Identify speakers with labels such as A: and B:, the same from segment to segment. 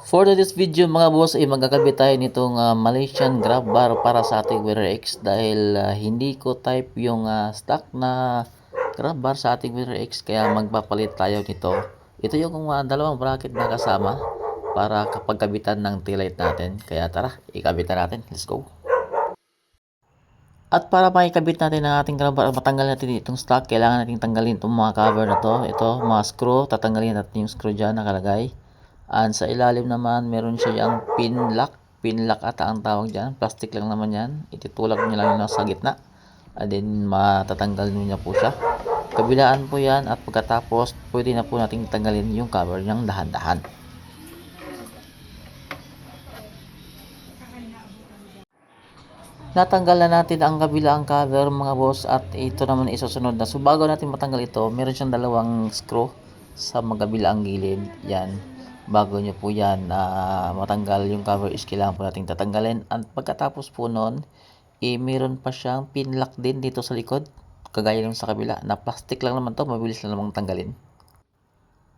A: For this video mga boss ay magkakabit tayo nitong Malaysian grab bar para sa ating Winner X dahil hindi ko type yung stock na grab bar sa ating Winner X kaya magpapalit tayo nito. Ito yung dalawang bracket na kasama para kapag kabitan ng taillight natin. Kaya tara, ikabitan natin. Let's go. At para maikabit natin ang ating grab bar, matanggal natin itong stock, kailangan natin tanggalin itong mga cover na to. Ito, mga screw, tatanggalin natin yung screw dyan nakalagay. And sa ilalim naman, meron siya yung pin lock. Pin lock ata ang tawag dyan. Plastic lang naman yan. Itutulak nyo lang yun sa gitna. And then, matatanggal nyo na po siya. Kabilaan po yan. At pagkatapos, pwede na po natin tanggalin yung cover niyang dahan-dahan. Natanggal na natin ang kabilang cover mga boss. At ito naman isusunod na. So, bago natin matanggal ito, meron siyang dalawang screw sa magabilang gilid. Yan. Bago nyo po yan matanggal yung cover is kailangan po natin tatanggalin. At pagkatapos po nun, meron pa siyang pin lock din dito sa likod. Kagaya ng sa kabila na plastic lang naman to, mabilis lang namang tanggalin.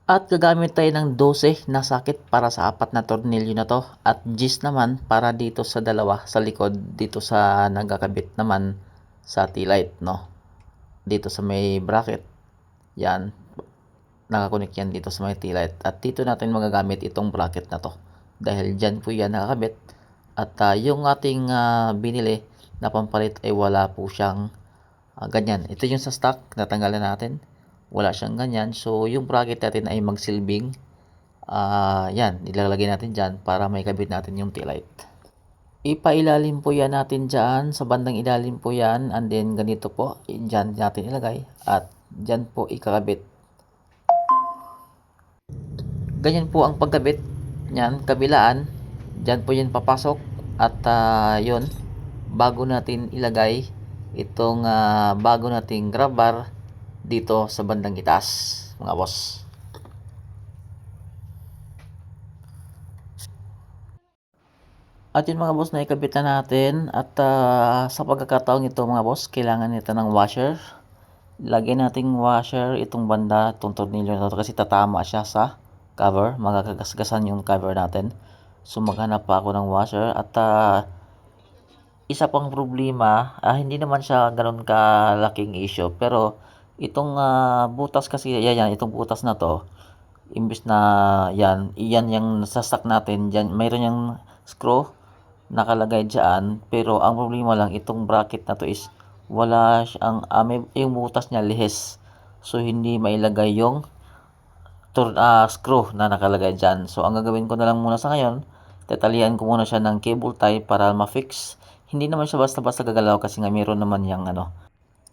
A: At gagamit tayo ng 12 na sakit para sa 4 na tornilyo na to. At 10 naman para dito sa dalawa sa likod, dito sa nagkakabit naman sa taillight, no? Dito sa may bracket. Yan. Nakakunik yan dito sa may taillight. At dito natin magagamit itong bracket na to. Dahil dyan po yan nakakabit. At yung ating binili na pampalit ay wala po siyang ganyan. Ito yung sa stock, natanggalan natin. Wala siyang ganyan. So yung bracket natin ay magsilbing yan, ilalagay natin dyan para may kabit natin yung taillight. Ipailalim po yan natin dyan. Sa bandang ilalim po yan. And then ganito po, dyan natin ilagay. At dyan po ikakabit. Ganyan po ang pagkabit niyan, kabilaan. Diyan po yan papasok. At yun, bago natin ilagay itong bago nating grab bar dito sa bandang itaas, mga boss. At yun mga boss, naikabit na natin. At sa pagkakataong ito mga boss, kailangan nito ng washer. Lagyan nating washer itong banda, itong tornilyo na ito kasi tatama siya sa cover, magkakagasgasan yung cover natin. So maghanap pa ako ng washer. At isa pang problema, hindi naman siya ganoon kalaking issue, pero itong butas kasi, yan, itong butas na to, imbis na yan yung sasak natin, dyan, mayroon yung screw nakalagay dyan, pero ang problema lang, itong bracket na to is wala siyang, yung butas niya lihis, so hindi mailagay yung screw na nakalagay dyan. So ang gagawin ko na lang muna sa ngayon, tatalian ko muna siya ng cable tie para ma-fix. Hindi naman siya basta-basta gagalaw kasi nga meron naman yung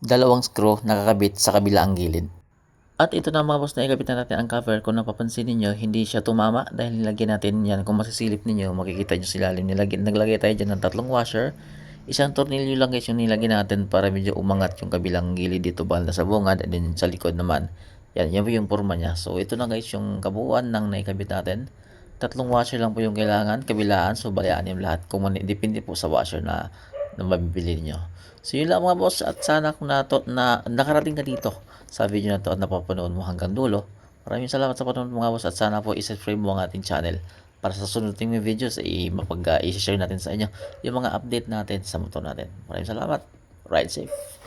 A: dalawang screw nakakabit sa kabilang gilid. At ito na mga boss, na ikabit na natin ang cover. Kung napapansin niyo, hindi siya tumama dahil nilagyan natin yan. Kung masisilip niyo, makikita niyo sa ilalim. Naglagay tayo dyan ng 3 washer. Isang tornilyo lang guys yung nilagyan natin para medyo umangat yung kabilang gilid dito banda sa bungad, and then sa likod naman. Yan yung forma niya. So ito na guys yung kabuuan ng naikabit natin. 3 washer lang po yung kailangan, kabilaan. So bali 6 lahat. Kung depende po sa washer na mabibili niyo. So yun lang mga boss, at sana kung na nakarating ka dito sa video na to at napapanood mo hanggang dulo. Maraming salamat sa panonood mga boss, at sana po i-subscribe mo ang ating channel para sa sunod nating videos ay i-share natin sa inyo yung mga update natin sa motor natin. Maraming salamat. Ride safe.